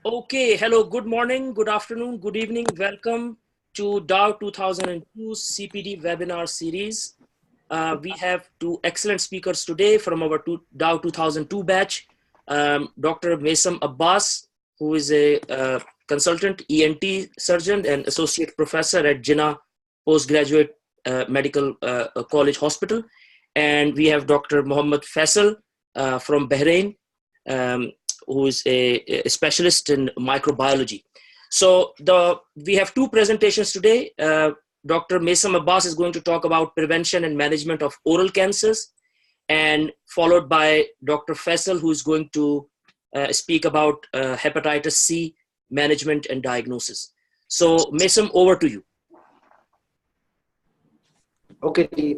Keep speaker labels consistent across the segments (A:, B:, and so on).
A: Okay, hello, good morning, good afternoon, good evening. Welcome to DOW 2002 CPD Webinar series. We have two excellent speakers today from our DOW 2002 batch. Dr. Naseem Abbas, who is a consultant ENT surgeon and associate professor at Jinnah Postgraduate Medical College Hospital. And we have Dr. Mohammed Faisal from Bahrain, who is a specialist in microbiology. So we have two presentations today. Dr. Naseem Abbas is going to talk about prevention and management of oral cancers, and followed by Dr. Faisal, who is going to speak about hepatitis C management and diagnosis. So Naseem, over to you.
B: Okay.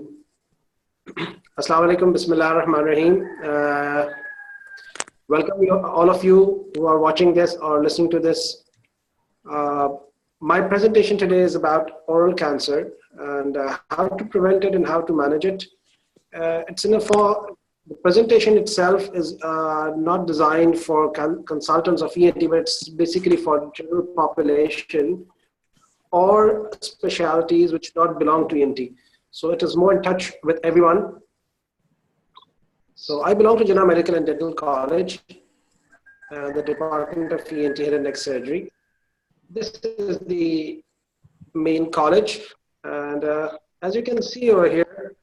B: Assalamu alaikum, bismillah ar-Rahman ar-Rahim. Welcome all of you who are watching this or listening to this. My presentation today is about oral cancer and how to prevent it and how to manage it. The presentation itself is not designed for consultants of ENT, but it's basically for general population or specialties which do not belong to ENT. So it is more in touch with everyone. So I belong to DOW Medical College, the Department of ENT Head and Neck Surgery. This is the main college, and as you can see over here,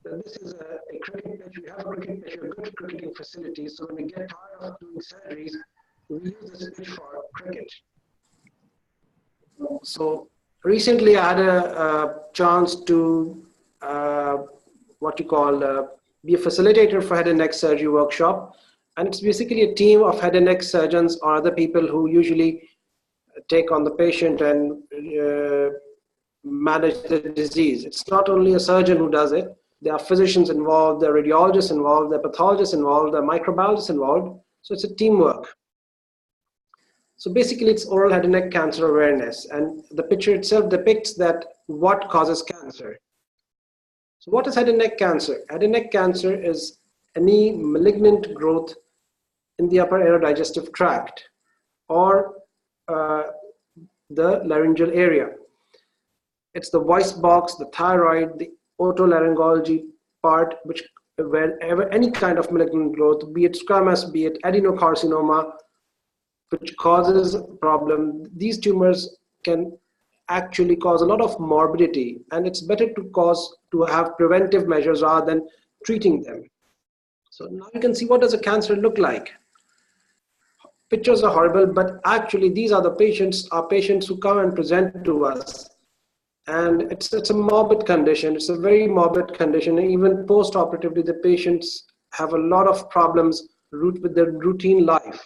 B: this is a cricket pitch. We have a cricket pitch, a good cricketing facility. So when we get tired of doing surgeries, we use this pitch for cricket. So recently I had a chance to be a facilitator for head and neck surgery workshop, and it's basically a team of head and neck surgeons or other people who usually take on the patient and manage the disease. It's not only a surgeon who does it. There are physicians involved, there are radiologists involved, there are pathologists involved, there are microbiologists involved. So it's a teamwork. So basically it's oral head and neck cancer awareness, and the picture itself depicts that what causes cancer. So what is head and neck cancer? Head and neck cancer is any malignant growth in the upper aerodigestive tract or the laryngeal area. It's the voice box, the thyroid, the otolaryngology part, wherever any kind of malignant growth, be it squamous, be it adenocarcinoma, which causes a problem. These tumors can actually cause a lot of morbidity, and it's better to have preventive measures rather than treating them. So now you can see what does a cancer look like. Pictures are horrible, but actually these are the patients, our patients who come and present to us. And it's a morbid condition. It's a very morbid condition. Even post-operatively, the patients have a lot of problems with their routine life.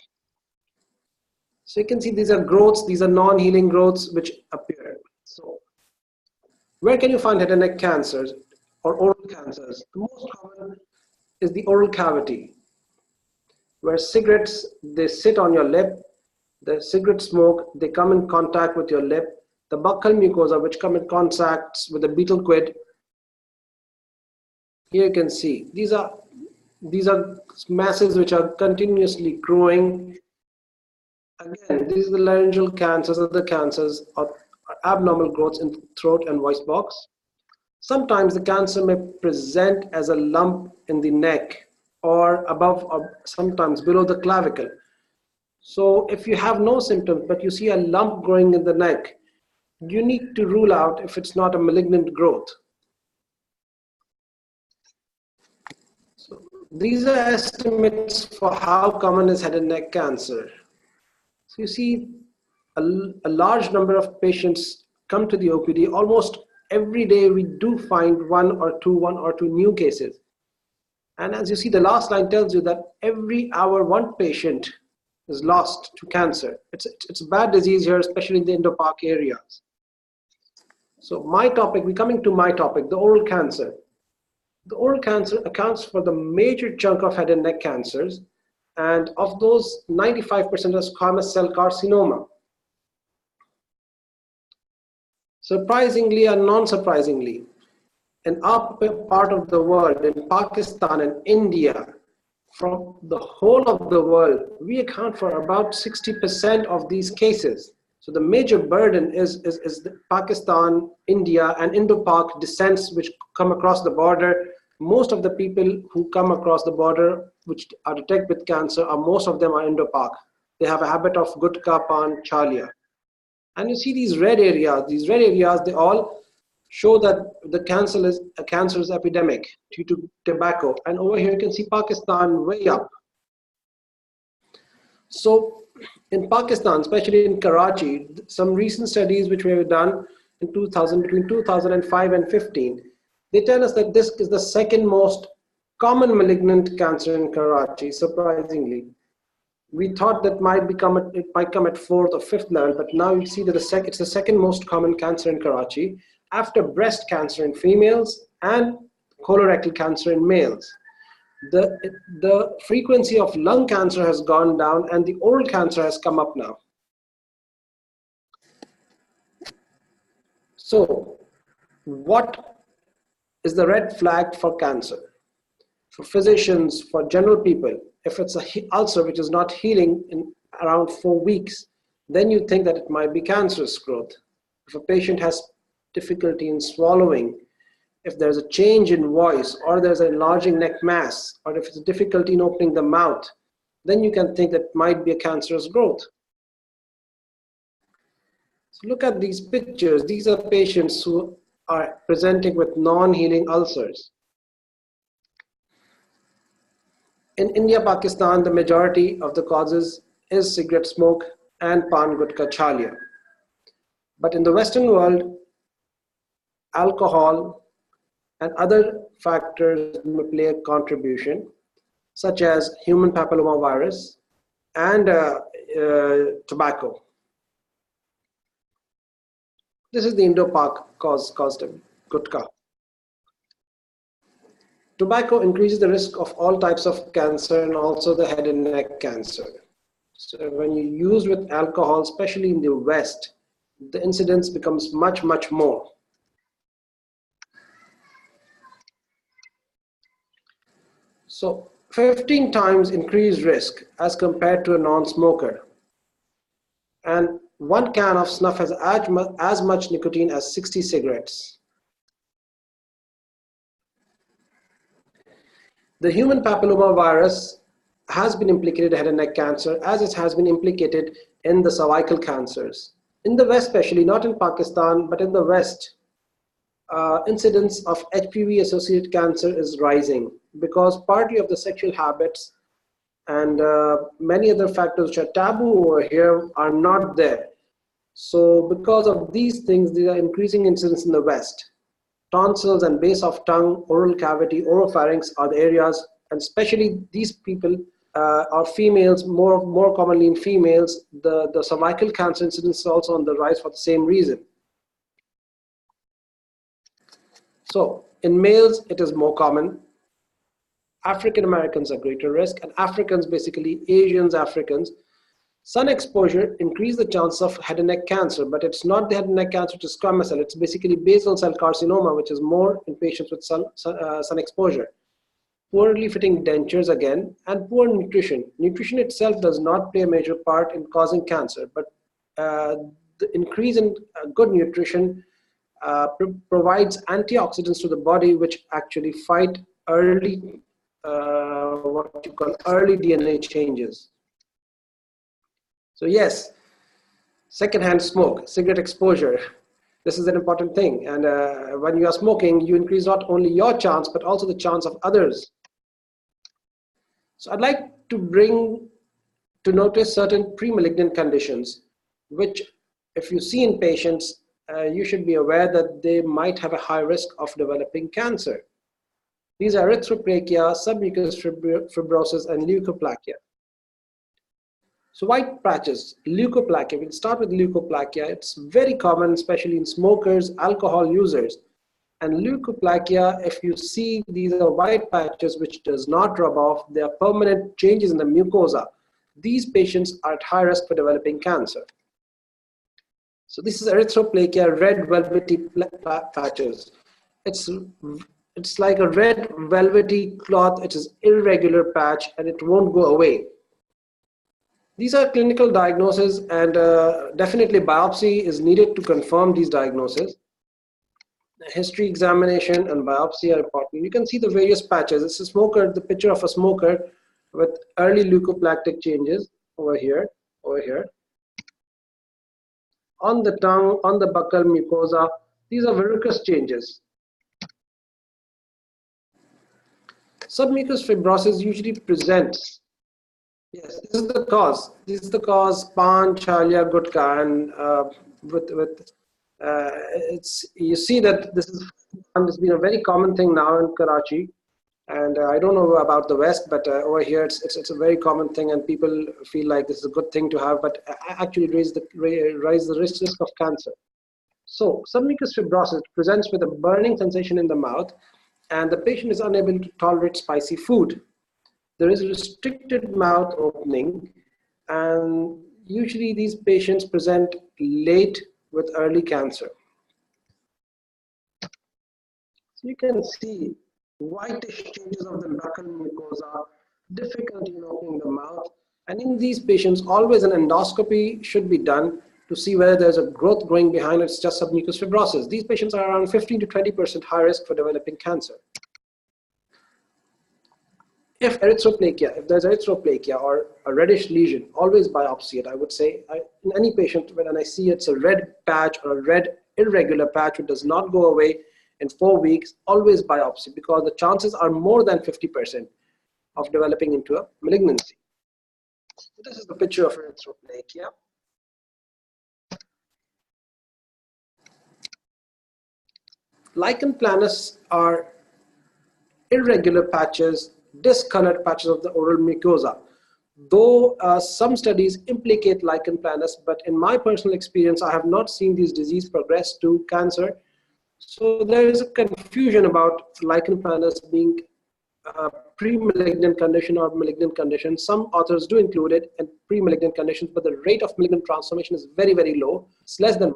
B: So you can see these are growths, these are non-healing growths which appear. So where can you find head and neck cancers or oral cancers? The most common is the oral cavity, where cigarettes, they sit on your lip, the cigarette smoke, they come in contact with your lip, the buccal mucosa, which come in contact with the betel quid. Here you can see, these are masses which are continuously growing. Again, these are the laryngeal cancers, other cancers, or abnormal growths in the throat and voice box. Sometimes the cancer may present as a lump in the neck or above or sometimes below the clavicle. So if you have no symptoms, but you see a lump growing in the neck, you need to rule out if it's not a malignant growth. So these are estimates for how common is head and neck cancer. So you see a large number of patients come to the OPD. Almost every day we do find one or two new cases. And as you see, the last line tells you that every hour one patient is lost to cancer. It's a bad disease here, especially in the Indo-Pak areas. So we're coming to my topic, the oral cancer. The oral cancer accounts for the major chunk of head and neck cancers. And of those, 95% is squamous cell carcinoma. Surprisingly and non-surprisingly, in our part of the world, in Pakistan and India, from the whole of the world, we account for about 60% of these cases. So the major burden is the Pakistan, India, and Indo-Pak descents which come across the border. Most of the people who come across the border which are detected with cancer, most of them are Indo-Pak. They have a habit of gutka, pan, chalia. And you see these red areas, they all show that the cancer is epidemic due to tobacco. And over here you can see Pakistan way up. So in Pakistan, especially in Karachi, some recent studies which were done in between 2005 and 15, they tell us that this is the second most common malignant cancer in Karachi, surprisingly. We thought that it might come at fourth or fifth level, but now you see that it's the second most common cancer in Karachi, after breast cancer in females and colorectal cancer in males. The frequency of lung cancer has gone down and the oral cancer has come up now. So what is the red flag for cancer? For physicians, for general people, if it's an ulcer which is not healing in around 4 weeks, then you think that it might be cancerous growth. If a patient has difficulty in swallowing, if there's a change in voice, or there's an enlarging neck mass, or if it's a difficulty in opening the mouth, then you can think that it might be a cancerous growth. So look at these pictures. These are patients who are presenting with non-healing ulcers. In India, Pakistan, the majority of the causes is cigarette smoke and pan gutka chalia. But in the Western world, alcohol and other factors may play a contribution, such as human papillomavirus and tobacco. This is the Indo-Pak caused of gutka. Tobacco increases the risk of all types of cancer and also the head and neck cancer. So when you use with alcohol, especially in the West, the incidence becomes much, much more. So 15 times increased risk as compared to a non-smoker. And 1 can of snuff has as much nicotine as 60 cigarettes. The human papillomavirus has been implicated in head and neck cancer, as it has been implicated in the cervical cancers. In the West, especially, not in Pakistan, but in the West, incidence of HPV-associated cancer is rising because partly of the sexual habits and many other factors which are taboo over here are not there. So because of these things, there are increasing incidence in the West. Tonsils and base of tongue, oral cavity, oropharynx are the areas, and especially these people are females, more commonly in females. The cervical cancer incidence is also on the rise for the same reason. So in males, it is more common. African Americans are greater risk, and Africans, basically Asians, Africans. Sun exposure increases the chance of head and neck cancer, but it's not the head and neck cancer which is squamous cell. It's basically basal cell carcinoma, which is more in patients with sun exposure. Poorly fitting dentures again, and poor nutrition. Nutrition itself does not play a major part in causing cancer, but the increase in good nutrition provides antioxidants to the body, which actually fight early, what you call early DNA changes. So yes, secondhand smoke, cigarette exposure, this is an important thing. And when you are smoking, you increase not only your chance, but also the chance of others. So I'd like to bring to notice certain pre-malignant conditions, which if you see in patients, you should be aware that they might have a high risk of developing cancer. These are erythroplakia, submucous fibrosis, and leukoplakia. So white patches, leukoplakia, we'll start with leukoplakia. It's very common, especially in smokers, alcohol users. And leukoplakia, if you see, these are white patches which does not rub off. They are permanent changes in the mucosa. These patients are at high risk for developing cancer. So this is erythroplakia, red velvety patches. It's it's like a red velvety cloth. It is irregular patch and it won't go away. These are clinical diagnoses, and definitely biopsy is needed to confirm these diagnoses. History examination and biopsy are important. You can see the various patches. This is a smoker, the picture of a smoker with early leukoplakic changes over here, on the tongue, on the buccal mucosa. These are verrucous changes. Submucous fibrosis usually presents. Yes, this is the cause. This is the cause: pan, chalya, gutka, and it's, you see that this has been a very common thing now in Karachi, and I don't know about the West, but over here it's a very common thing, and people feel like this is a good thing to have, but actually raise the risk of cancer. So submucous fibrosis presents with a burning sensation in the mouth, and the patient is unable to tolerate spicy food. There is a restricted mouth opening, and usually these patients present late with early cancer. So you can see whitish changes of the buccal mucosa, difficulty in opening the mouth, and in these patients always an endoscopy should be done to see whether there's a growth growing behind. It's just submucous fibrosis. These patients are around 15 to 20% high risk for developing cancer. If there's erythroplakia or a reddish lesion, always biopsy it. I would say in any patient, when I see it's a red patch or a red irregular patch which does not go away in 4 weeks, always biopsy, because the chances are more than 50% of developing into a malignancy. So this is the picture of erythroplakia. Lichen planus are irregular patches, discolored patches of the oral mucosa. Though some studies implicate lichen planus, but in my personal experience, I have not seen these disease progress to cancer. So there is a confusion about lichen planus being a pre-malignant condition or malignant condition. Some authors do include it in pre-malignant conditions, but the rate of malignant transformation is very, very low. It's less than 1%.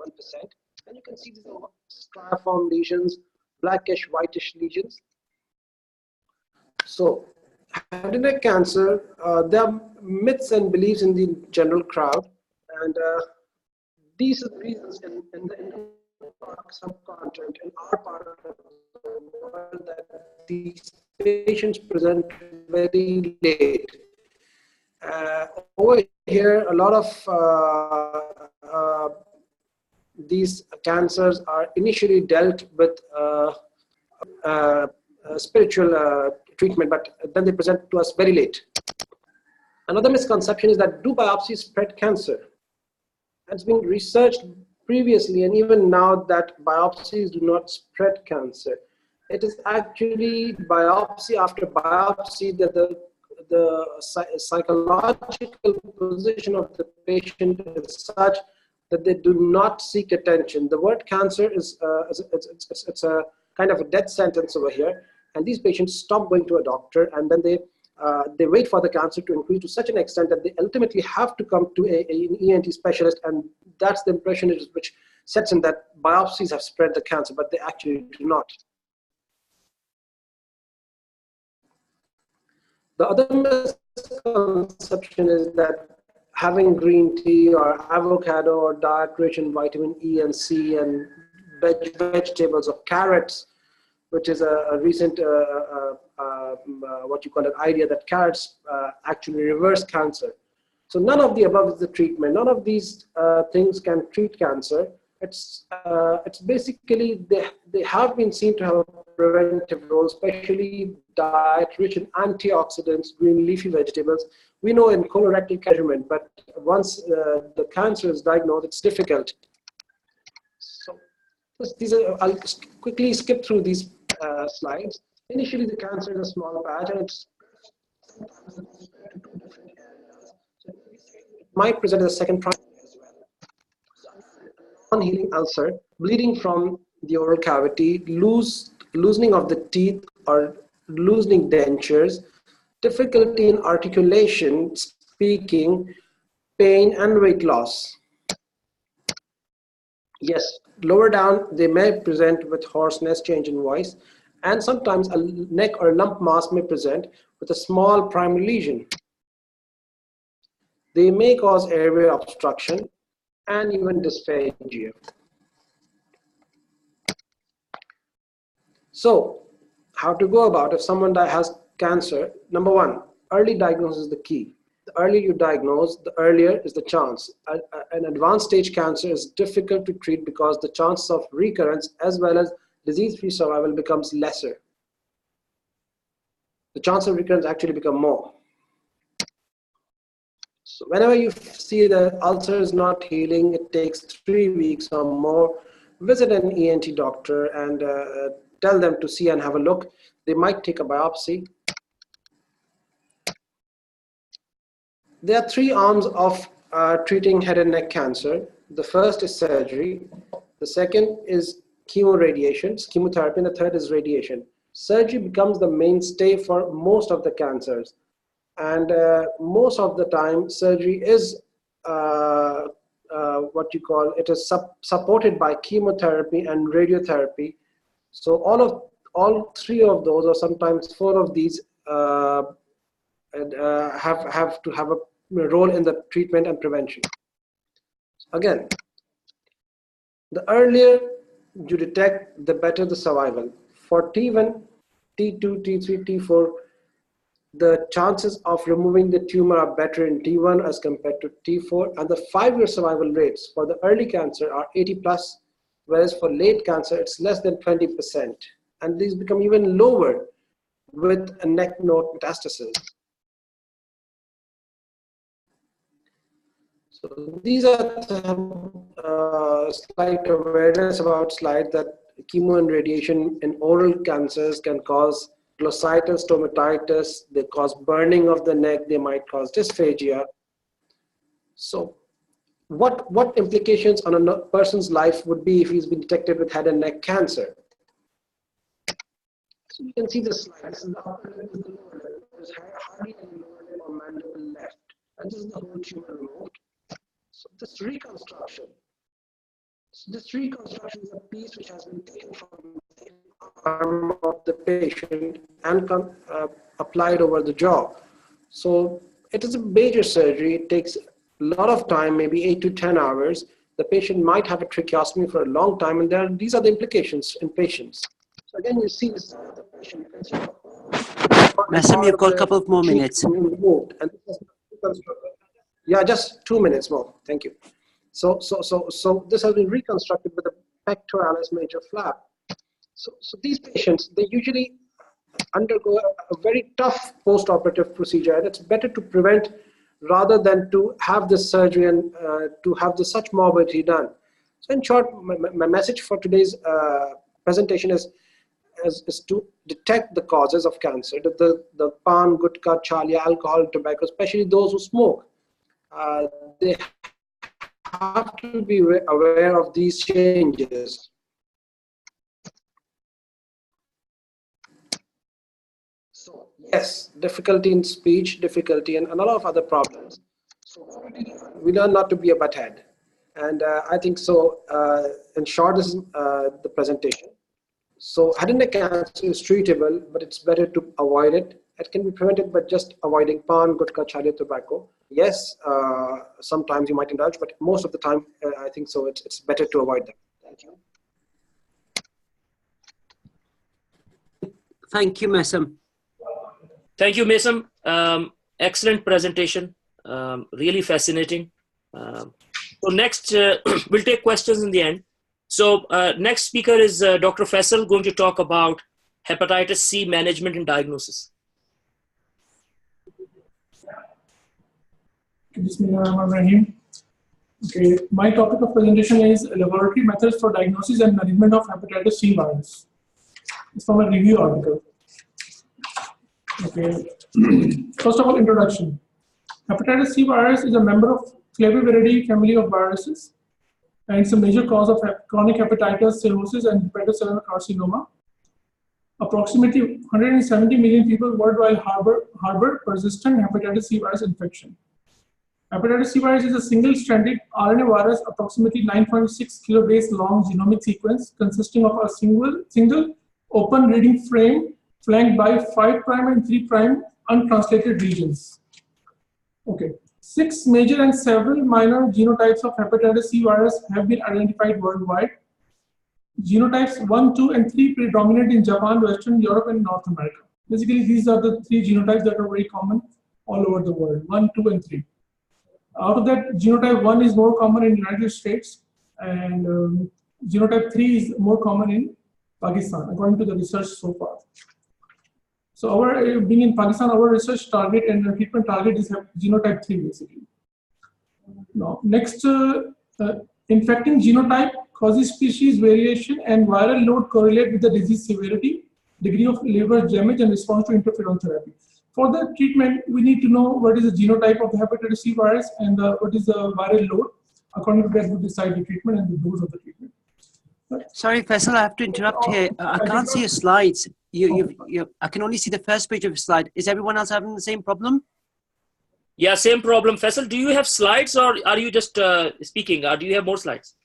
B: And you can see these are striaform lesions, blackish, whitish lesions. So, head and neck cancer, there are myths and beliefs in the general crowd, and these are the reasons in the subcontinent, in our part of the world, that these patients present very late. Over here, a lot of these cancers are initially dealt with spiritual treatment, but then they present to us very late. Another misconception is that do biopsies spread cancer? It's been researched previously and even now that biopsies do not spread cancer. It is actually biopsy after biopsy that the psychological position of the patient is such that they do not seek attention. The word cancer is it's a kind of a death sentence over here. And these patients stop going to a doctor, and then they wait for the cancer to increase to such an extent that they ultimately have to come to an ENT specialist, and that's the impression which sets in that biopsies have spread the cancer, but they actually do not. The other misconception is that having green tea or avocado or diet rich in vitamin E and C and vegetables or carrots, which is a recent, what you call an idea that carrots actually reverse cancer. So none of the above is the treatment. None of these things can treat cancer. It's basically, they have been seen to have a preventive role, especially diet rich in antioxidants, green leafy vegetables. We know in colorectal cancer, but once the cancer is diagnosed, it's difficult. So I'll quickly skip through these slides. Initially, the cancer is a small patch, and it's sometimes to two different areas. So it might present as a second primary as well. Non-healing ulcer, bleeding from the oral cavity, loosening of the teeth or loosening dentures, difficulty in articulation, speaking, pain, and weight loss. Yes, lower down, they may present with hoarseness, change in voice, And sometimes a neck or lump mass may present with a small primary lesion. They may cause airway obstruction and even dysphagia. So, how to go about if someone has cancer? Number one, early diagnosis is the key. The earlier you diagnose, the earlier is the chance. An advanced stage cancer is difficult to treat because the chances of recurrence as well as disease-free survival becomes lesser. The chance of recurrence actually become more. So whenever you see the ulcer is not healing, it takes 3 weeks or more, visit an ENT doctor and tell them to see and have a look. They might take a biopsy. There are 3 arms of treating head and neck cancer. The first is surgery. The second is chemoradiation, chemotherapy, and the third is radiation. Surgery becomes the mainstay for most of the cancers. And most of the time, surgery is what you call, it is supported by chemotherapy and radiotherapy. So all 3 of those, or sometimes 4 of these, have to have a role in the treatment and prevention. Again, the earlier you detect, the better the survival. For T1, T2, T3, T4, the chances of removing the tumor are better in T1 as compared to T4, and the 5-year survival rates for the early cancer are 80+, whereas for late cancer it's less than 20%, and these become even lower with a neck node metastasis. So these are some slight awareness about slide that chemo and radiation in oral cancers can cause glossitis, stomatitis, they cause burning of the neck, they might cause dysphagia. So what implications on a person's life would be if he's been detected with head and neck cancer? So you can see this slide. This is the upper lip, this is the lower lip. There's hardly any lower lip or mandible left. And this is the whole tumor removed. So this reconstruction is a piece which has been taken from the arm of the patient and applied over the jaw. So it is a major surgery. It takes a lot of time, maybe 8 to 10 hours. The patient might have a tracheostomy for a long time, and these are the implications in patients. So again, you see this the patient. You can see
C: Naseem, you've got a couple of more minutes.
B: Removed, and yeah, just 2 minutes more. Thank you. So this has been reconstructed with a pectoralis major flap. So these patients, they usually undergo a very tough post-operative procedure, and it's better to prevent rather than to have this surgery and to have such morbidity done. So in short, my message for today's presentation is to detect the causes of cancer, the pan, gutka, chalia, alcohol, tobacco, especially those who smoke. They have to be aware of these changes. So yes, difficulty in speech, difficulty and a lot of other problems. So we learn not to be a butthead. And I think so, in short, this is the presentation. So head and neck cancer is treatable, but it's better to avoid it. It can be prevented by just avoiding pan, gutka, chalia, tobacco. Yes, sometimes you might indulge, but most of the time, I think so, it's better to avoid them. Thank you.
C: Thank you, Naseem.
A: Thank you, Naseem. Excellent presentation. Really fascinating. So next, we'll take questions in the end. So next speaker is Dr. Faisal, going to talk about hepatitis C management and diagnosis.
D: Bismillahirrahmanirrahim. Okay, my topic of presentation is laboratory methods for diagnosis and management of hepatitis C virus. It's from a review article. Okay, first of all, introduction. Hepatitis C virus is a member of Flaviviridae family of viruses, and it's a major cause of chronic hepatitis, cirrhosis, and hepatocellular carcinoma. Approximately 170 million people worldwide harbor persistent hepatitis C virus infection. Hepatitis C virus is a single-stranded RNA virus, approximately 9.6 kilobase long genomic sequence consisting of a single open reading frame flanked by 5' and 3' untranslated regions. Okay. 6 major and several minor genotypes of hepatitis C virus have been identified worldwide. Genotypes 1, 2, and 3 predominate in Japan, Western Europe, and North America. Basically, these are the 3 genotypes that are very common all over the world, 1, 2, and 3. Out of that, genotype 1 is more common in the United States, and genotype 3 is more common in Pakistan, according to the research so far. So our being in Pakistan, our research target and treatment target is genotype 3 basically. Now, next, infecting genotype causes species variation and viral load correlate with the disease severity, degree of liver damage, and response to interferon therapy. For the treatment, we need to know what is the genotype of the hepatitis C virus and what is the viral load. According to that, we decide the treatment and the dose of the treatment.
C: Sorry, Faisal, I have to interrupt here. I can't see your slides. I can only see the first page of your slide. Is everyone else having the same problem?
A: Yeah, same problem. Faisal, do you have slides or are you just speaking? Or do you have more slides?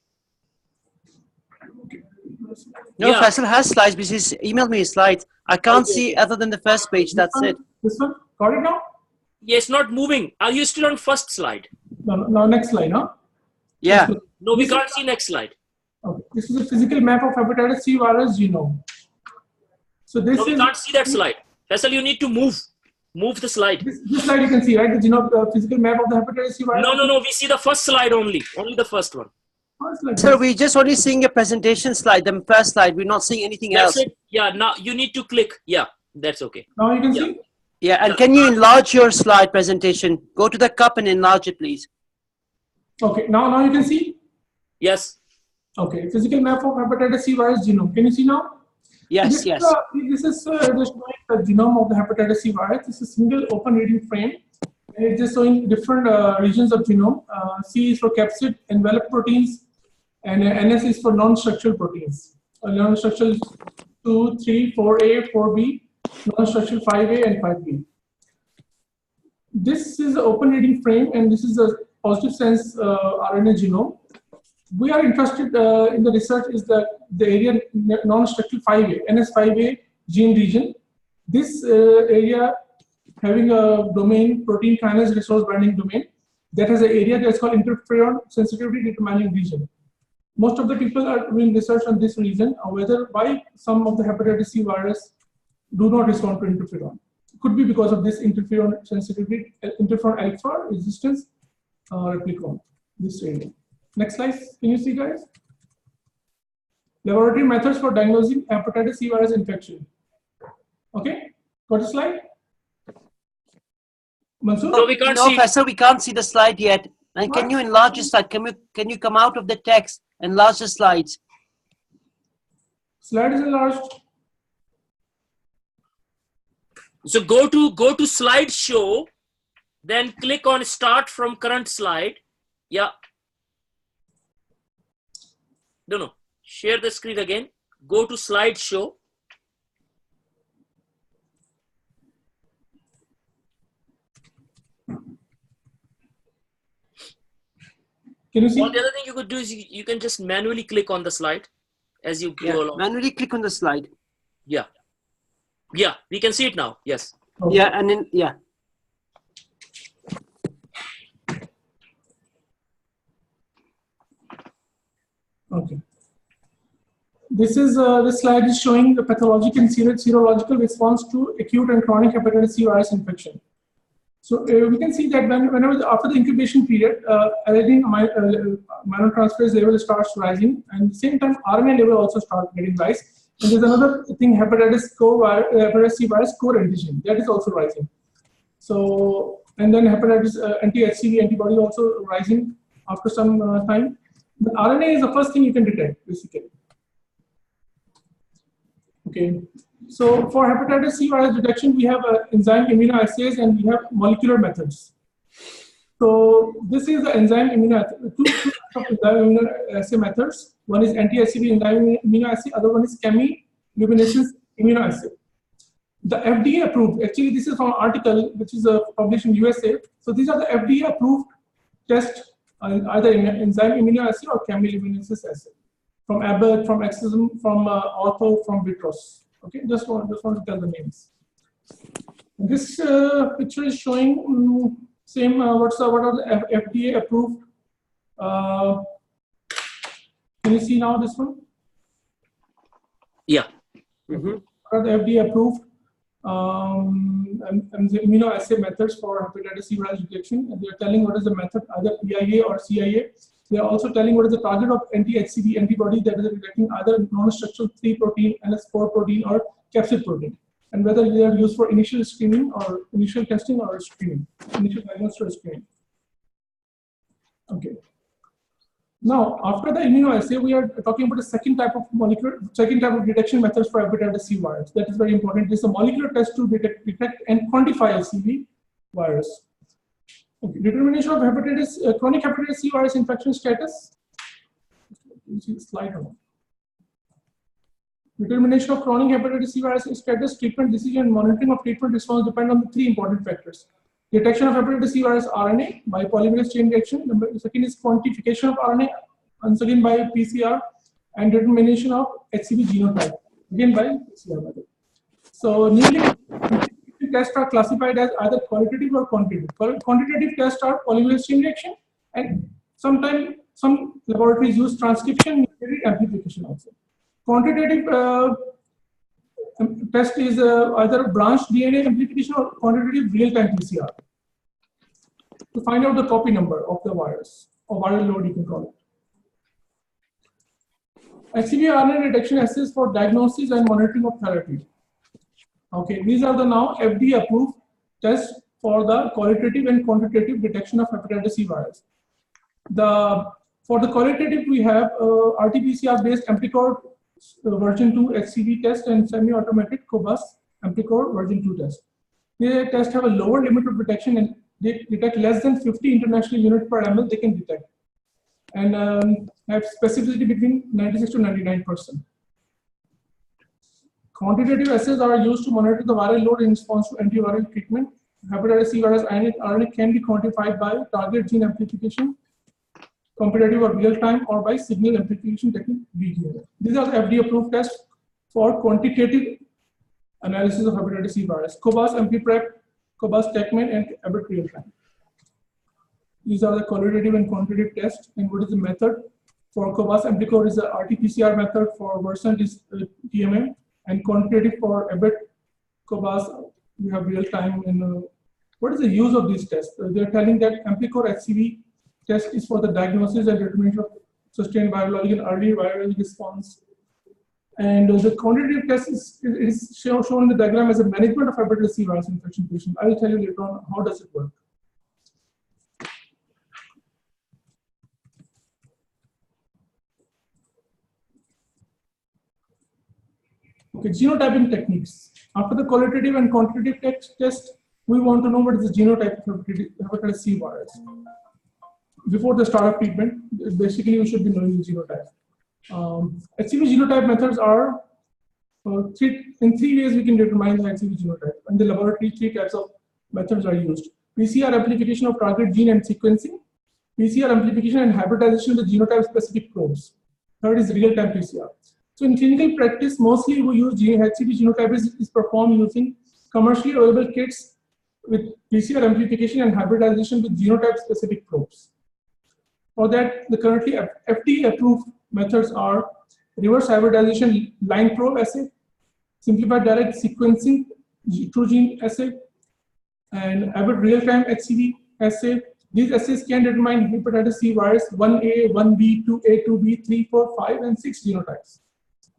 C: No,
A: Yeah.
C: Faisal has slides because he's emailed me his slides. I can't see other than the first page. That's it.
D: This one, got it now?
A: Yeah, it's not moving. Are you still on first slide?
D: No, next slide, huh?
C: Yeah.
A: No, we can't see next slide.
D: Okay. This is a physical map of hepatitis C virus genome. So this
A: No, we
D: is
A: can't see that slide. Faisal, you need to move the slide.
D: this slide you can see, right? The genome, physical map of the hepatitis C virus.
A: No, we see the first slide only the first one.
D: Oh, it's like
C: So
D: this.
C: we're just only seeing your presentation slide, the first slide. We're not seeing anything
A: That's
C: else.
A: it. Yeah, now you need to click. Yeah, that's okay.
D: Now you can
A: Yeah.
D: see.
C: Yeah, and can you enlarge your slide presentation? Go to the cup and enlarge it, please.
D: Okay, now you can see.
A: Yes.
D: Okay, physical map of hepatitis C virus genome. Can you see now?
C: Yes,
D: This
C: yes.
D: is just showing the genome of the hepatitis C virus. This is a single open reading frame. And it's just showing different regions of genome. C is for capsid, envelope proteins, and NS is for non-structural proteins. Non-structural 2, 3, 4A, 4B, non-structural 5A and 5B. This is an open reading frame, and this is a positive sense RNA genome. We are interested in the research is the area non-structural 5A, NS5A gene region. This area having a domain, protein kinase resource binding domain, that has an area that's called interferon sensitivity determining region. Most of the people are doing research on this region, why some of the hepatitis C virus do not respond to interferon. It could be because of this interferon sensitivity, interferon alpha resistance replicon, this area. Next slide, can you see, guys? Laboratory methods for diagnosing hepatitis C virus infection. Okay, got a slide? Mansoor?
A: No, we can't
C: No,
A: see.
C: Faisal, we can't see the slide yet. And can you enlarge the slide? Can you come out of the text, enlarge the slides?
D: Slide is enlarged.
A: So go to slideshow, then click on start from current slide. Yeah. No. Share the screen again. Go to slideshow.
D: Can you see?
A: Or the other thing you could do is you can just manually click on the slide as you
C: Yeah,
A: go along.
C: manually click on the slide.
A: Yeah. Yeah, we can see it now. Yes.
D: Okay.
C: Yeah, and then, yeah.
D: Okay. This slide is showing the pathological and serological response to acute and chronic hepatitis C virus infection. So we can see that whenever after the incubation period, Edin aminotransferase level starts rising, and at the same time RNA level also starts getting rise. And there's another thing, hepatitis C virus core antigen, that is also rising. So, and then hepatitis anti-HCV antibody also rising after some time. But RNA is the first thing you can detect, basically. Okay. So for hepatitis C virus detection, we have enzyme immunoassays and we have molecular methods. So this is the enzyme immunoassay, two of enzyme immunoassay methods. One is anti-HCV enzyme immunoassay, other one is chemiluminescence immunoassay. The FDA approved, actually this is from an article which is published in USA. So these are the FDA approved tests, either enzyme immunoassay or chemiluminescence assay. From Abbott, from Exosome, from Ortho, from Vitros. Okay, just want to tell the names. This picture is showing same what are the FDA approved. Can you see now this one?
A: Yeah.
D: What are the FDA approved and the immunoassay methods for hepatitis C virus detection? And they are telling what is the method, either EIA or CIA. They are also telling what is the target of anti-HCV antibody that is detecting either non-structural 3 protein, NS4 protein, or capsid protein, and whether they are used for initial screening or initial testing or screening, initial diagnosis or screening. Okay. Now, after the immunoassay, we are talking about the second type of detection methods for hepatitis C virus. That is very important. This is a molecular test to detect and quantify HCV virus. Okay. Determination of chronic hepatitis C virus infection status. You see the slide on. Determination of chronic hepatitis C virus status, treatment decision, and monitoring of treatment response depend on the 3 important factors. Detection of hepatitis C virus RNA by polymerase chain reaction. The second is quantification of RNA, once again by PCR, and determination of HCV genotype, again by PCR method. So, nearly tests are classified as either qualitative or quantitative. Quantitative tests are polymerase chain reaction, and sometimes some laboratories use transcription amplification also. Quantitative test is either branched DNA amplification or quantitative real-time PCR to find out the copy number of the virus, or viral load you can call it. HCV RNA detection assays for diagnosis and monitoring of therapy. Okay, these are the now FDA approved tests for the qualitative and quantitative detection of hepatitis C virus. For the qualitative, we have RT-PCR based Amplicor version 2 HCV test and semi-automatic COBAS Amplicor version 2 test. They test have a lower limit of detection and they detect less than 50 international units per ml they can detect, and have specificity between 96 to 99%. Quantitative assays are used to monitor the viral load in response to antiviral treatment. Hepatitis C virus RNA can be quantified by target gene amplification, competitive or real time, or by signal amplification technique. These are the FDA approved tests for quantitative analysis of hepatitis C virus: COBAS AmpliPrep, COBAS TechMed, and Abbott real time. These are the qualitative and quantitative tests. And what is the method? For COBAS Amplicor is the RT-PCR method, for Versant is TMM, and quantitative for Abbott COBAS we have real time. And what is the use of these tests? They are telling that Amplicor HCV test is for the diagnosis and determination of sustained virologic and early viral response. And the quantitative test is shown in the diagram as a management of hepatitis C virus infection patient. I will tell you later on how does it work. Okay, genotyping techniques. After the qualitative and quantitative test, we want to know what is the genotype of hepatitis C virus. Before the start of treatment, basically you should be knowing the genotype. HCV genotype methods are in 3 ways we can determine the HCV genotype. In the laboratory, 3 types of methods are used: PCR amplification of target gene and sequencing, PCR amplification and hybridization with genotype specific probes. Third is real-time PCR. So in clinical practice, mostly we use HCV genotype is performed using commercially available kits with PCR amplification and hybridization with genotype specific probes. For that, the currently FDA approved methods are reverse hybridization line probe assay, simplified direct sequencing true gene assay, and Abbott real-time HCV assay. These assays can determine hepatitis C virus 1A, 1B, 2A, 2B, 3, 4, 5, and 6 genotypes.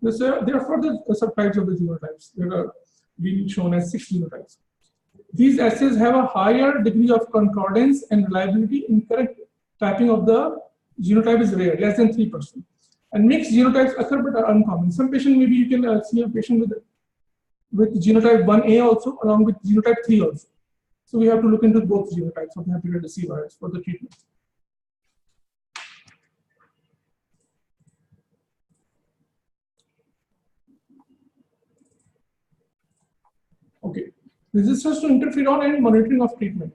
D: There are further subtypes of the genotypes that are being shown as 6 genotypes. These assays have a higher degree of concordance and reliability. Incorrect typing of the genotype is rare, less than 3%. And mixed genotypes occur but are uncommon. Some patient, maybe you can see a patient with genotype 1A also, along with genotype 3 also. So we have to look into both genotypes of the hepatitis C virus for the treatment. Okay, resistance to interferon and monitoring of treatment.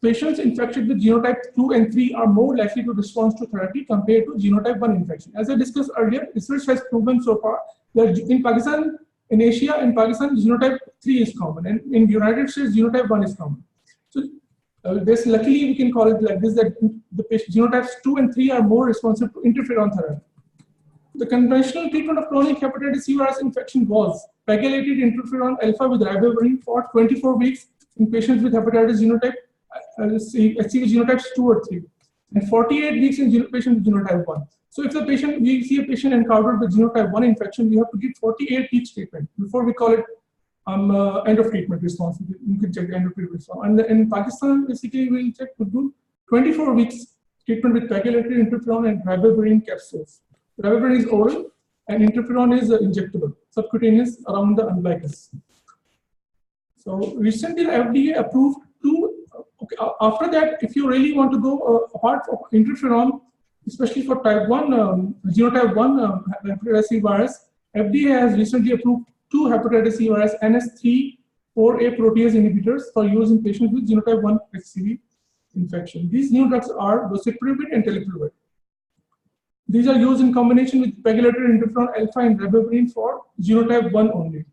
D: Patients infected with genotype 2 and 3 are more likely to respond to therapy compared to genotype 1 infection. As I discussed earlier, research has proven so far In Pakistan, in Asia, in Pakistan, genotype 3 is common, and in United States, genotype 1 is common. So this, luckily, we can call it like this, that the genotypes 2 and 3 are more responsive to interferon therapy. The conventional treatment of chronic hepatitis C virus infection was pegylated interferon alpha with ribavirin for 24 weeks in patients with hepatitis genotype, HCV genotypes 2 or 3, and 48 weeks in patients with genotype 1. So if we see a patient encountered with genotype 1 infection, we have to give 48 weeks treatment before we call it end of treatment response. You can check the end of treatment response. And in Pakistan, basically, we'll check to do 24 weeks treatment with pegylated interferon and ribavirin capsules. Ribavirin is oral and interferon is injectable, subcutaneous around the umbilicus. So recently, the FDA approved two. Okay, after that, if you really want to go apart from interferon, especially for type 1, genotype 1 hepatitis C virus, FDA has recently approved 2 hepatitis C virus NS3/4A protease inhibitors for use in patients with genotype 1 HCV infection. These new drugs are dociprevir and teliprovir. These are used in combination with pegylated interferon alpha and ribavirin for genotype 1 only.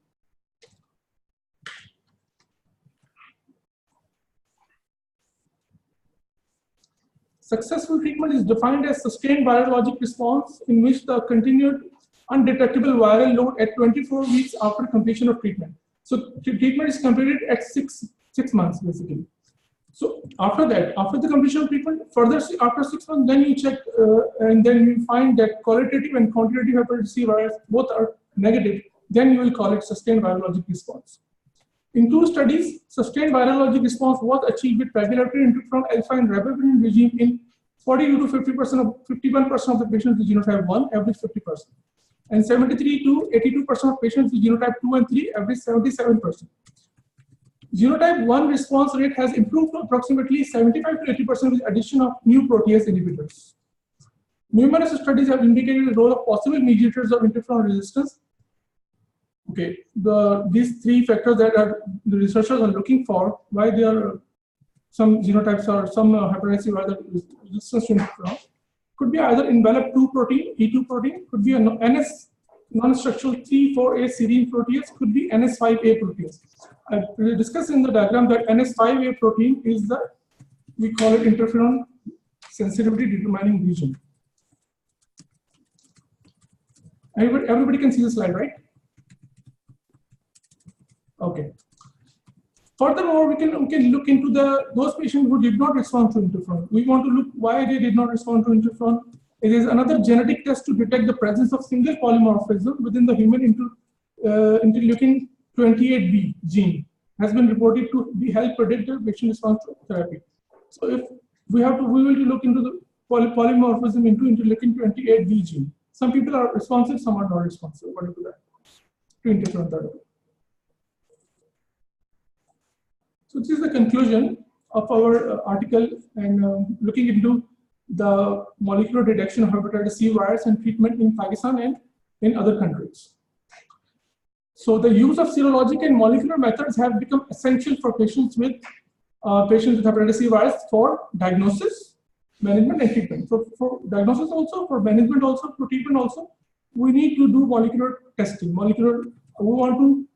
D: Successful treatment is defined as sustained virologic response in which the continued undetectable viral load at 24 weeks after completion of treatment. So treatment is completed at six months basically. So after that, after the completion of treatment, further after 6 months, then you check and then you find that qualitative and quantitative hepatitis C virus both are negative. Then you will call it sustained virologic response. In 2 studies, sustained virologic response was achieved with pegylated interferon alpha and ribavirin regime in 42 to 51% of the patients with genotype 1, average 50%, and 73 to 82% of patients with genotype 2 and 3, average 77%. Genotype 1 response rate has improved to approximately 75 to 80% with addition of new protease inhibitors. Numerous studies have indicated the role of possible mediators of interferon resistance. Okay, these 3 factors that the researchers are looking for, why there are some genotypes or some hepatitis C virus resistance to interferon, could be either enveloped 2 protein, E2 protein, could be a NS non-structural 3/4A serine protease, could be NS5A protease. I discussed in the diagram that NS5A protein is we call it interferon sensitivity determining region. Everybody can see the slide, right? Okay. Furthermore, we can look into those patients who did not respond to interferon. We want to look why they did not respond to interferon. It is another genetic test to detect the presence of single polymorphism within the human interleukin 28B gene has been reported to help predict the patient response to therapy. So if we will look into the polymorphism into interleukin 28B gene. Some people are responsive, some are not responsive. According to that, to interferon therapy. So this is the conclusion of our article and looking into the molecular detection of hepatitis C virus and treatment in Pakistan and in other countries. So the use of serologic and molecular methods have become essential for patients with hepatitis C virus for diagnosis, management, and treatment. So for diagnosis also, for management also, for treatment also, we need to do molecular testing. We want to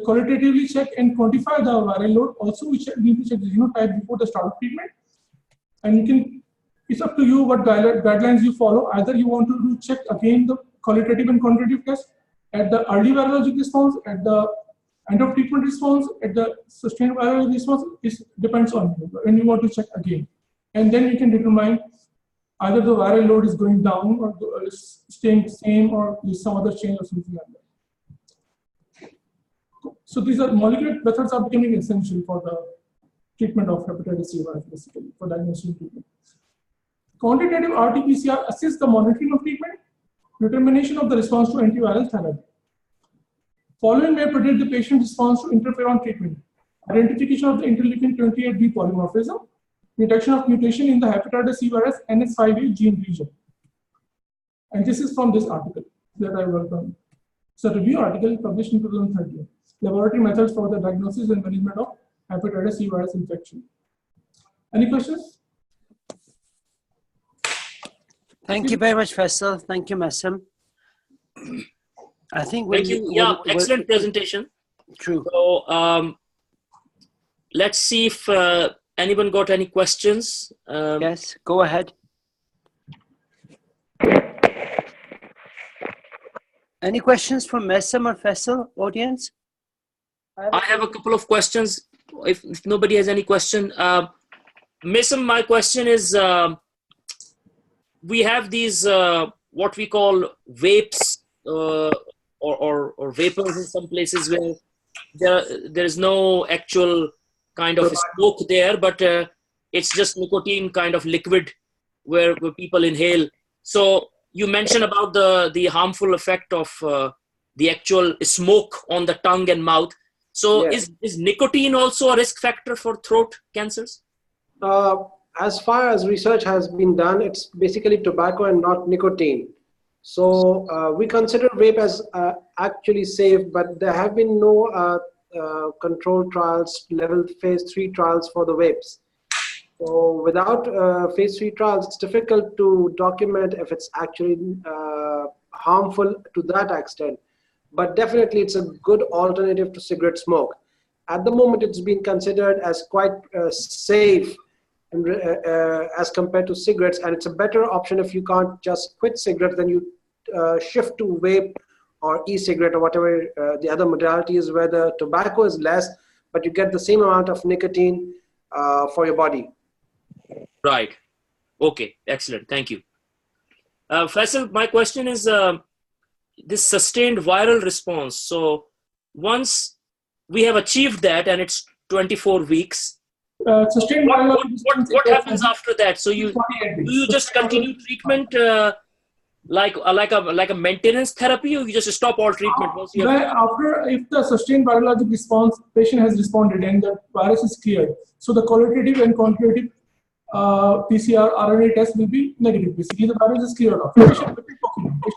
D: qualitatively check and quantify the viral load. Also, we need to check the genotype before the start of treatment. And it's up to you what guidelines you follow. Either you want to check again the qualitative and quantitative test at the early virologic response, at the end of treatment response, at the sustained virologic response. It depends on you, and you want to check again. And then you can determine either the viral load is going down or staying the same or there's some other change or something like that. So these molecular methods are becoming essential for the treatment of hepatitis C virus, basically, for diagnosis and treatment. Quantitative RT-PCR assists the monitoring of treatment, determination of the response to antiviral therapy. Following may predict the patient's response to interferon treatment, identification of the interleukin 28B polymorphism, detection of mutation in the hepatitis C virus NS5A gene region. And this is from this article that I worked on. It's a review article published in 2013. Laboratory methods for the diagnosis and management of hepatitis C virus infection. Any questions?
C: Thank you very much, Faisal. Thank you, Naseem. I think
A: Thank you. Yeah, excellent presentation.
C: True.
A: So let's see if anyone got any questions.
C: Yes, go ahead. Any questions from Naseem or Faisal, audience?
A: I have a couple of questions. If nobody has any question, Naseem, my question is, we have these what we call vapes or vapors in some places where there is no actual kind of smoke there, but it's just nicotine kind of liquid where people inhale. So you mentioned about the harmful effect of the actual smoke on the tongue and mouth. So
B: Yes.
A: is nicotine also a risk factor for throat cancers?
B: As far as research has been done, it's basically tobacco and not nicotine. So we consider vape as actually safe, but there have been no controlled trials, level phase 3 trials for the vapes. So without phase 3 trials, it's difficult to document if it's actually harmful to that extent. But definitely it's a good alternative to cigarette smoke. At the moment, it's been considered as quite safe as compared to cigarettes, and it's a better option if you can't just quit cigarettes, then you shift to vape or e-cigarette or whatever the other modality is, where the tobacco is less, but you get the same amount of nicotine for your body.
A: Right. Okay. Excellent. Thank you. Faisal, my question is this sustained viral response. So once we have achieved that and it's 24 weeks,
D: Sustained
A: what happens after that? So do you just continue treatment like a maintenance therapy, or you just stop all treatment once you have?
D: After, if the sustained virologic response, patient has responded and the virus is cleared, so the qualitative and quantitative PCR RNA test will be negative. Basically, the virus is cleared off. Patient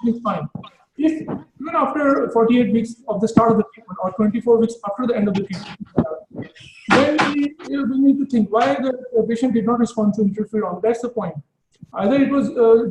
D: is fine. If even after 48 weeks of the start of the treatment or 24 weeks after the end of the treatment, then we need to think why the patient did not respond to interferon. That's the point. Either it was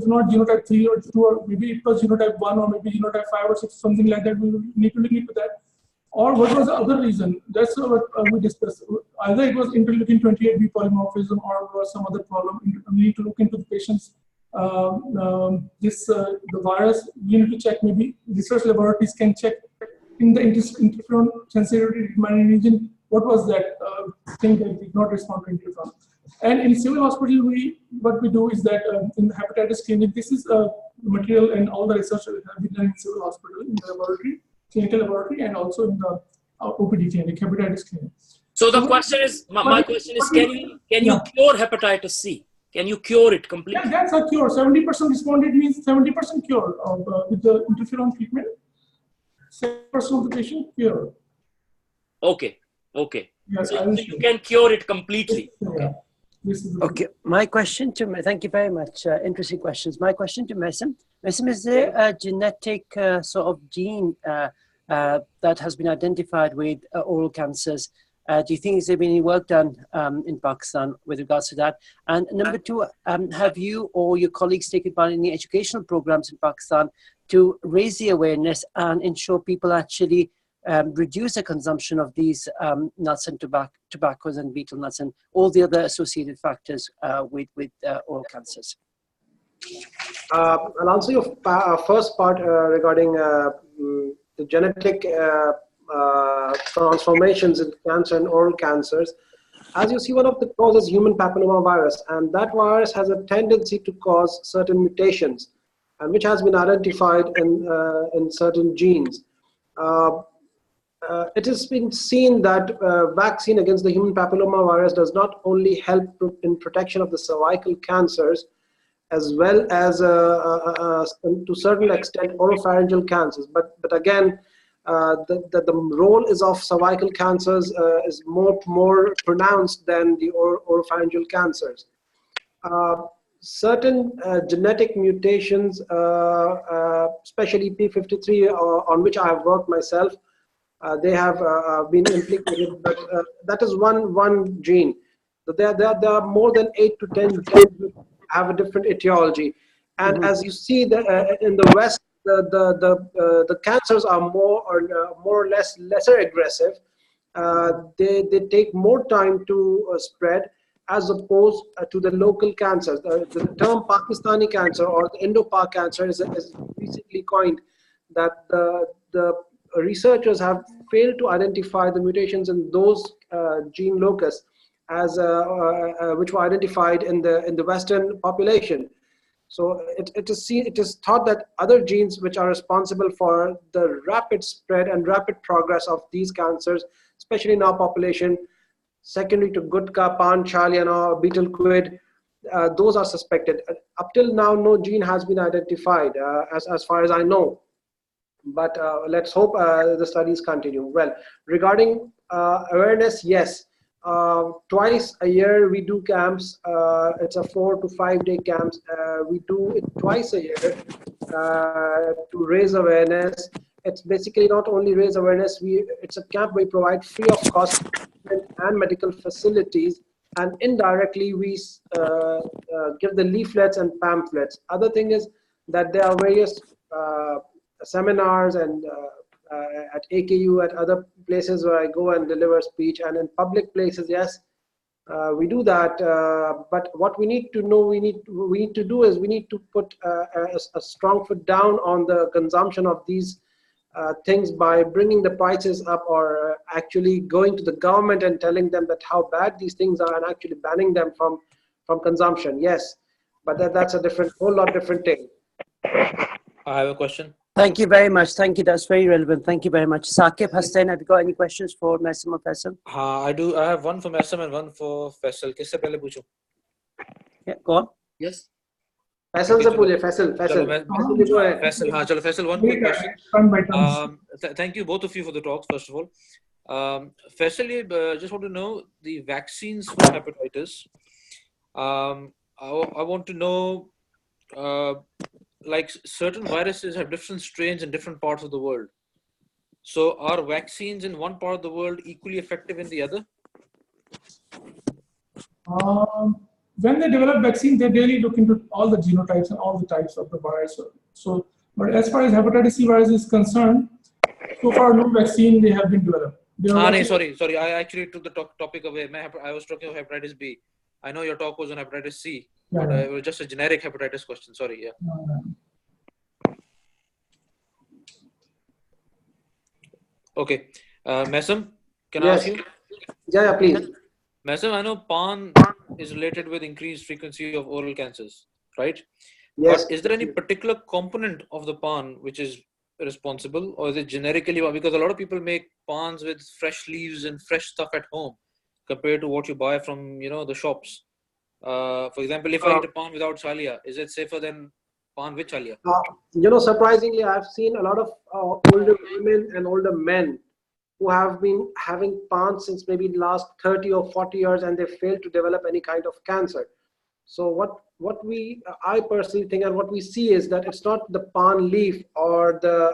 D: not genotype 3 or 2, or maybe it was genotype 1, or maybe genotype 5 or 6, something like that. We will need to look into that. Or what was the other reason? That's what we discussed. Either it was interleukin 28B polymorphism, or was some other problem. We need to look into the patient's the virus. We need to check, maybe research laboratories can check in the interferon sensitivity determining region. What was that thing that did not respond to interferon? And in civil hospital, what we do is that in the hepatitis clinic, this is material and all the research that have been done in civil hospital, in the laboratory, clinical laboratory, and also in the OPD clinic, hepatitis clinic.
A: So the question is, my question is, can you cure hepatitis C? Can you cure it completely?
D: Yeah, that's a cure. 70% responded means 70% cure with the interferon treatment. 7% of the patient cure.
A: Okay. Okay.
D: Yes,
A: so you can cure it completely.
D: Yeah.
C: Okay, my question to thank you very much. Interesting questions. My question to Naseem. Naseem, is there a genetic sort of gene that has been identified with oral cancers? Do you think there's been any work done in Pakistan with regards to that? And number two, have you or your colleagues taken part in any educational programs in Pakistan to raise the awareness and ensure people actually reduce the consumption of these nuts and tobaccos and betel nuts and all the other associated factors with oral cancers?
B: I'll answer your first part regarding the genetic transformations in cancer and oral cancers. As you see, one of the causes is human papillomavirus, and that virus has a tendency to cause certain mutations, and which has been identified in certain genes. It has been seen that vaccine against the human papillomavirus does not only help in protection of the cervical cancers, as well as to certain extent oropharyngeal cancers. But again, the role is of cervical cancers is more pronounced than the oropharyngeal cancers. Certain genetic mutations, especially P53, on which I have worked myself, they have been implicated, but that is one gene. But there are more than 8 to 10 genes that have a different etiology. And as you see in the West, the cancers are more or less lesser aggressive. They take more time to spread as opposed to the local cancers. The term Pakistani cancer or the Indo-Pak cancer is recently coined, that the researchers have failed to identify the mutations in those gene locus as which were identified in the Western population. So it is thought that other genes which are responsible for the rapid spread and rapid progress of these cancers, especially in our population, secondary to gutka, pan, chalia, or betel quid, those are suspected. Up till now, no gene has been identified, as far as I know. But let's hope the studies continue. Well, regarding awareness, yes. Twice a year we do camps. It's a 4 to 5 day camps. We do it twice a year to raise awareness. It's basically not only raise awareness, it's a camp we provide free of cost and medical facilities, and indirectly we give the leaflets and pamphlets. Other thing is that there are various seminars and at AKU, at other places where I go and deliver speech, and in public places, yes, we do that. But what we need to know, we need to do is we need to put a strong foot down on the consumption of these things by bringing the prices up, or actually going to the government and telling them that how bad these things are and actually banning them from consumption. Yes, but that's a whole lot different thing.
E: I have a question.
C: Thank you very much. Thank you. That's very relevant. Thank you very much. Saqib, Hussain, have you got any questions for Naseem or Faisal?
E: I do. I have one for Naseem and one for Faisal. Kiss se pehle pucho?
C: Yeah, go on.
A: Yes.
B: Faisal se pooche. Faisal.
E: Faisal, chalo, Faisal, one quick question. Thank you both of you for the talk, first of all. Faisal, just want to know the vaccines for hepatitis. I want to know, like certain viruses have different strains in different parts of the world. So are vaccines in one part of the world equally effective in the other?
D: When they develop vaccine, they really look into all the genotypes and all the types of the virus. So, but as far as hepatitis C virus is concerned, so far no vaccine they have been developed.
E: Sorry. I actually took the topic away. I was talking about hepatitis B. I know your talk was on hepatitis C, but it was just a generic hepatitis question. Sorry, yeah. Okay. Naseem, can I ask you?
B: Yeah, please.
E: Naseem, I know PAN is related with increased frequency of oral cancers, right?
B: Yes.
E: But is there any particular component of the PAN which is responsible, or is it generically? Because a lot of people make PANs with fresh leaves and fresh stuff at home compared to what you buy from, the shops. For example, if I eat a PAN without chalia, is it safer than PAN with chalia?
B: Surprisingly, I've seen a lot of older women and older men who have been having PAN since maybe the last 30 or 40 years, and they failed to develop any kind of cancer. So what I personally think and what we see is that it's not the PAN leaf or the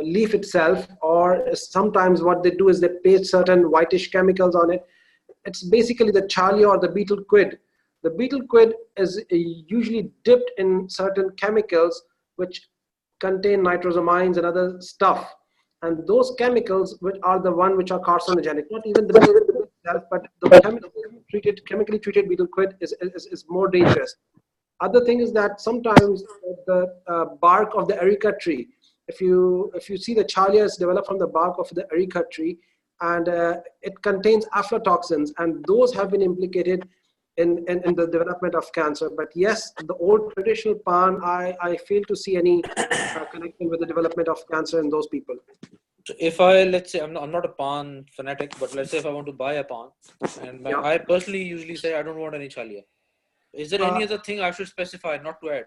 B: leaf itself, or sometimes what they do is they paste certain whitish chemicals on it. It's basically the chalia or the betel quid. The betel quid is usually dipped in certain chemicals which contain nitrosamines and other stuff. And those chemicals which are the one which are carcinogenic, not even the betel quid itself, but the chemically treated betel quid is more dangerous. Other thing is that sometimes the bark of the areca tree, if you see the chalia is developed from the bark of the areca tree, and it contains aflatoxins, and those have been implicated in the development of cancer. But yes, the old traditional PAN, I fail to see any connection with the development of cancer in those people.
E: So if let's say I'm not a PAN fanatic, but let's say if I want to buy a PAN, and I personally usually say I don't want any chalia. Is there any other thing I should specify not to add?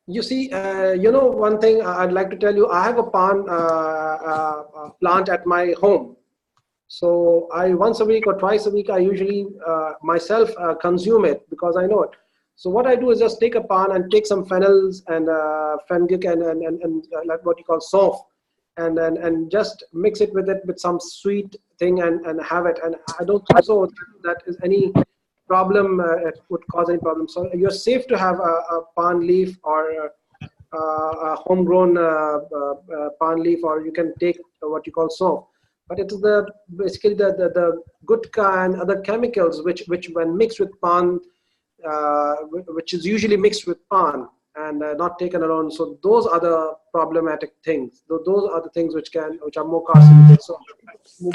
B: You see, one thing I'd like to tell you, I have a PAN plant at my home. So I once a week or twice a week, I usually myself consume it because I know it. So what I do is just take a PAN and take some fennels and fenugreek and like what you call soft, and just mix it with some sweet thing and have it. And I don't think so that is any problem. It would cause any problem. So you're safe to have a PAN leaf or homegrown pan leaf, or you can take what you call soap. But it is basically the gutka and other chemicals which when mixed with pan, which is usually mixed with pan and not taken alone. So those are the problematic things. Those are the things which are more carcinogenic. So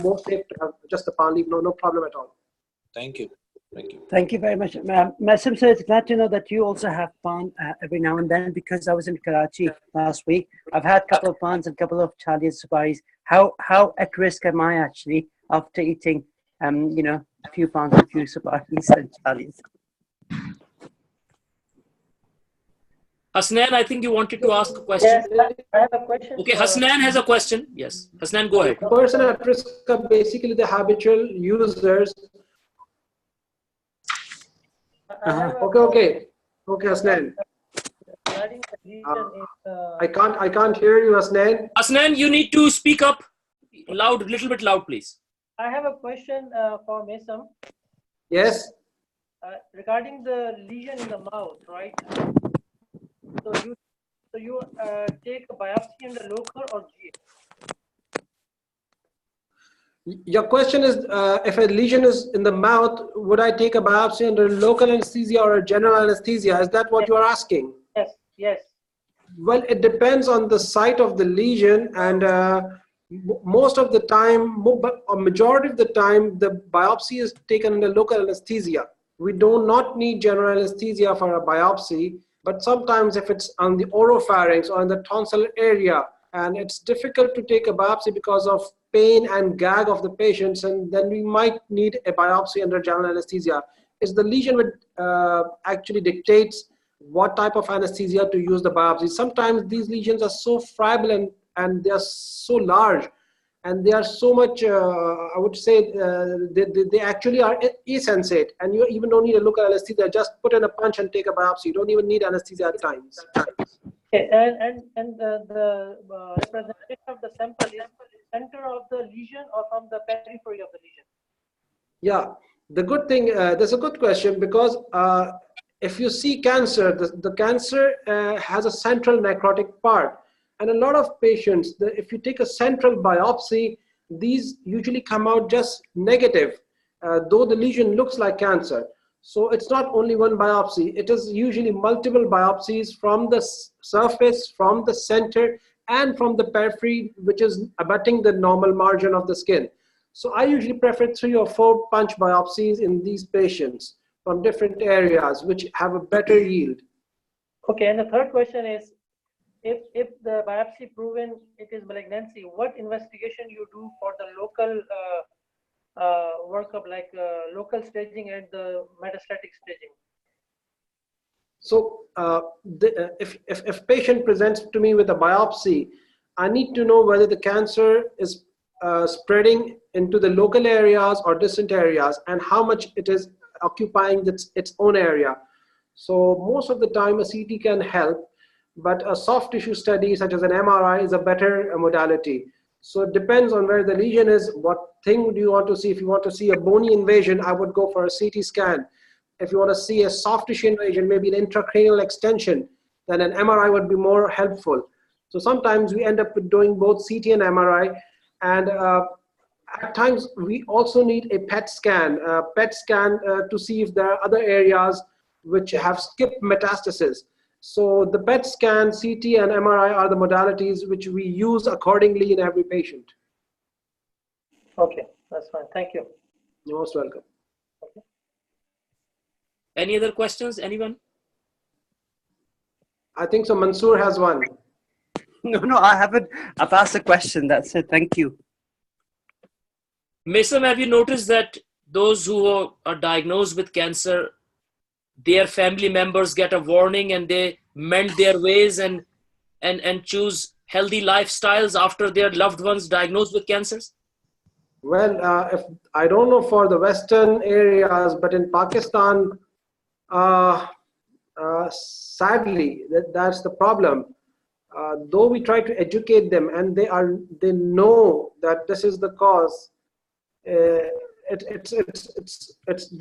B: more safe to have just the pan leaf. No problem at all.
E: Thank you. Thank you.
C: Thank you very much. Naseem, so it's glad to know that you also have pan every now and then, because I was in Karachi last week. I've had a couple of pans and a couple of Charlie's suparis. How at risk am I actually after eating, you know, a few pans, a few suparis and Charlie's?
A: Hasnan, I think you wanted to ask a question.
F: Yes, I have a question.
A: Okay, Hasnan has a question. Yes, Hasnan, go ahead.
B: The person at risk are basically the habitual users. Okay, Hasnan. I can't hear you, Hasnan.
A: Hasnan, you need to speak up loud, a little bit loud, please.
F: I have a question for Naseem.
B: Yes.
F: Regarding the lesion in the mouth, right? So you take a biopsy in the local or GA?
B: Your question is, if a lesion is in the mouth, would I take a biopsy under local anesthesia or a general anesthesia? Is that what you are asking?
F: Yes, yes.
B: Well, it depends on the site of the lesion, and most of the time, a majority of the time, the biopsy is taken under local anesthesia. We do not need general anesthesia for a biopsy, but sometimes if it's on the oropharynx or in the tonsil area, and it's difficult to take a biopsy because of pain and gag of the patients, and then we might need a biopsy under general anesthesia. Is the lesion which actually dictates what type of anesthesia to use the biopsy. Sometimes these lesions are so friable and they are so large, and they are so much, I would say, they actually are insensate, and you even don't need a local anesthesia. Just put in a punch and take a biopsy. You don't even need anesthesia at times.
F: Okay, and the representation of the sample is center of the lesion or from the periphery of the lesion?
B: Yeah, the good thing, that's a good question, because if you see cancer, the cancer has a central necrotic part. And a lot of patients, if you take a central biopsy, these usually come out just negative, though the lesion looks like cancer. So it's not only one biopsy, it is usually multiple biopsies from the surface, from the center, and from the periphery, which is abutting the normal margin of the skin. So I usually prefer 3 or 4 punch biopsies in these patients from different areas, which have a better yield.
F: Okay, and the third question is, if the biopsy proven it is malignancy, what investigation you do for the local workup, like local staging and the metastatic staging?
B: So if patient presents to me with a biopsy, I need to know whether the cancer is spreading into the local areas or distant areas, and how much it is occupying its own area. So most of the time a CT can help, but a soft tissue study such as an MRI is a better modality. So it depends on where the lesion is, what thing do you want to see. If you want to see a bony invasion, I would go for a CT scan. If you want to see a soft tissue invasion, maybe an intracranial extension, then an MRI would be more helpful. So sometimes we end up doing both CT and MRI, and at times we also need a PET scan, to see if there are other areas which have skipped metastasis. So the PET scan, CT, and MRI are the modalities which we use accordingly in every patient.
F: Okay, that's fine. Thank you.
B: You're most welcome.
F: Okay.
A: Any other questions, anyone?
B: I think so. Mansoor has one.
C: No, I haven't. I've asked a question. That's it. Thank you.
A: Naseem, have you noticed that those who are diagnosed with cancer, their family members get a warning and they mend their ways and choose healthy lifestyles after their loved ones diagnosed with cancers?
B: Well, if I don't know for the Western areas, but in Pakistan, sadly, that's the problem. Though we try to educate them, and they know that this is the cause. It's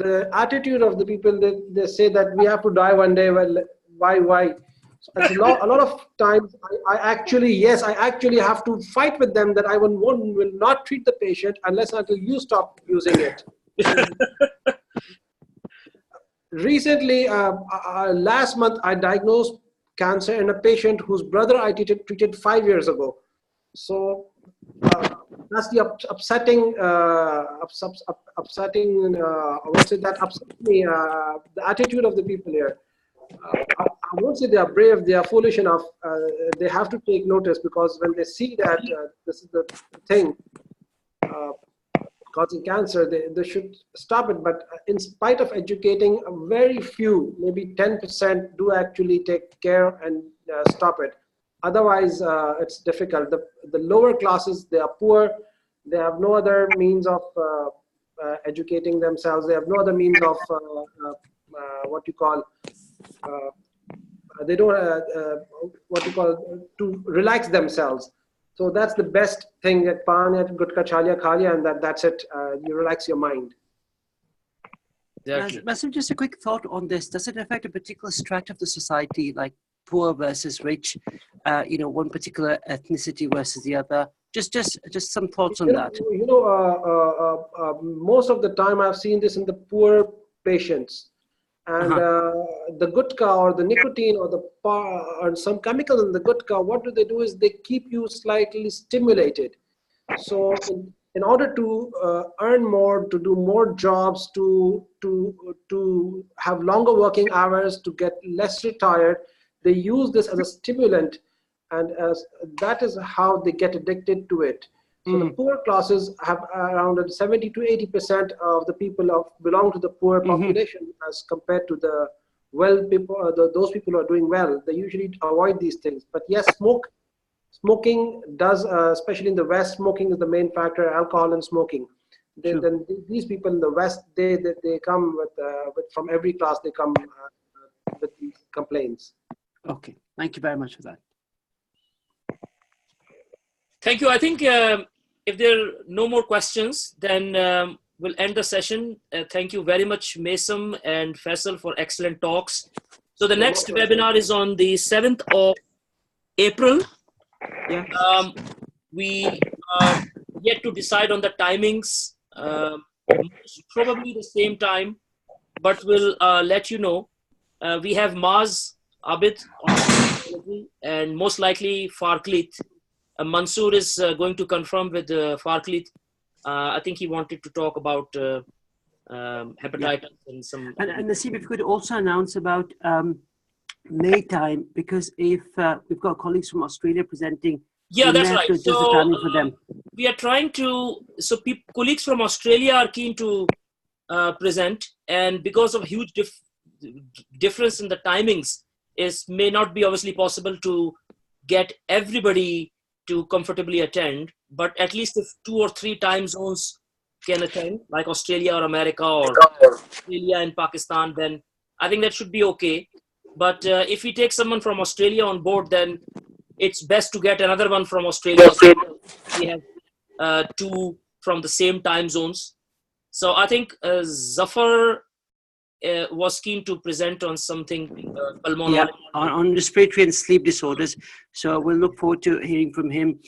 B: the attitude of the people. They say that we have to die one day. Well, why? So it's a lot of times I actually have to fight with them that I will not treat the patient unless until you stop using it. Recently, last month, I diagnosed cancer in a patient whose brother I treated 5 years ago. So that's the upsetting the attitude of the people here. I won't say they are brave, they are foolish enough. They have to take notice, because when they see that this is the thing causing cancer, they should stop it. But in spite of educating, very few, maybe 10%, do actually take care and stop it. Otherwise, it's difficult. The lower classes, they are poor. They have no other means of educating themselves. They have no other means of they don't to relax themselves. So that's the best thing, that Panya, Gutka, Chalia, Khalia, and that's it. You relax your mind.
C: Naseem, just a quick thought on this. Does it affect a particular strata of the society, like poor versus rich? One particular ethnicity versus the other? Just some thoughts on that.
B: Most of the time I've seen this in the poor patients. And the gutka or the nicotine or some chemical in the gutka, what do is they keep you slightly stimulated. So in order to earn more, to do more jobs, to have longer working hours, to get less retired, they use this as a stimulant, and that is how they get addicted to it. So the poor classes have around 70 to 80% of the people belong to the poor population, as compared to the well people. Those people who are doing well, they usually avoid these things. But yes, smoking does, especially in the West, smoking is the main factor. Alcohol and smoking. Then these people in the West, they come with from every class. They come with these complaints.
C: Okay, thank you very much for that.
A: Thank you. I think if there are no more questions, then we'll end the session. Thank you very much, Naseem and Faisal, for excellent talks. So the next webinar is on the 7th of April.
C: Yeah.
A: We are yet to decide on the timings, probably the same time, but we'll let you know. We have Maz Abid and most likely Farklit. Mansoor is going to confirm with Farklit. I think he wanted to talk about hepatitis and some.
C: And Naseem, if you could also announce about May time, because if we've got colleagues from Australia presenting,
A: yeah, that's right. So
C: for them.
A: We are trying to. So colleagues from Australia are keen to present, and because of huge difference in the timings, may not be obviously possible to get everybody to comfortably attend, but at least if 2 or 3 time zones can attend, like Australia or America or Australia and Pakistan, then I think that should be okay. But if we take someone from Australia on board, then it's best to get another one from Australia. We have 2 from the same time zones. So I think Zafar was keen to present on something pulmonary.
C: Yeah, on respiratory and sleep disorders. So we'll look forward to hearing from him.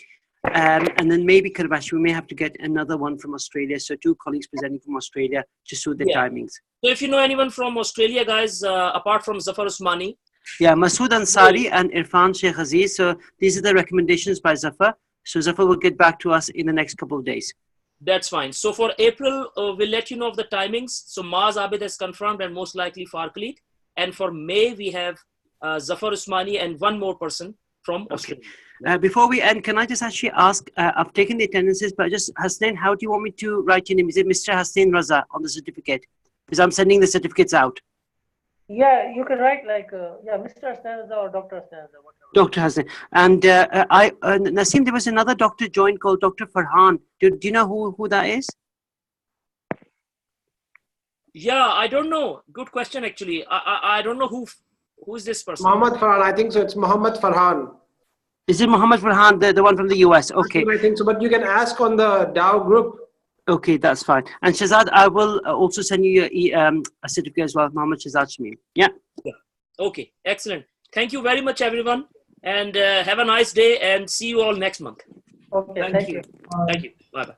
C: And then maybe Karbash, we may have to get another one from Australia. So 2 colleagues presenting from Australia to suit the timings.
A: So if you know anyone from Australia, guys, apart from Zafar Usmani.
C: Yeah, Masood Ansari and Irfan Sheikh Aziz. So these are the recommendations by Zafar. So Zafar will get back to us in the next couple of days.
A: That's fine. So for April, we'll let you know of the timings. So Maz Abid has confirmed and most likely Farklit. And for May, we have Zafar Usmani and 1 more person from Australia.
C: Before we end, can I just actually ask, I've taken the attendances, but just Hasnain, how do you want me to write your name? Is it Mr. Hasnain Raza on the certificate? Because I'm sending the certificates out.
F: Yeah, you can write like, Mr. Hasnain or Dr. Hasnain.
C: Dr. Hasnain. And Naseem, there was another doctor joined called Dr. Farhan. Do you know who that is?
A: Yeah, I don't know. Good question, actually. I don't know who is this person.
B: Muhammad Farhan, I think so. It's Muhammad Farhan.
C: Is it Muhammad Farhan, the one from the US? Okay.
B: I think so, but you can ask on the DOW group.
C: Okay, that's fine. And Shazad, I will also send you a certificate as well, Muhammad Shazad Shamim. Yeah.
A: Okay, excellent. Thank you very much, everyone. And have a nice day and see you all next month.
F: Okay, thank you.
A: Thank you. Bye-bye.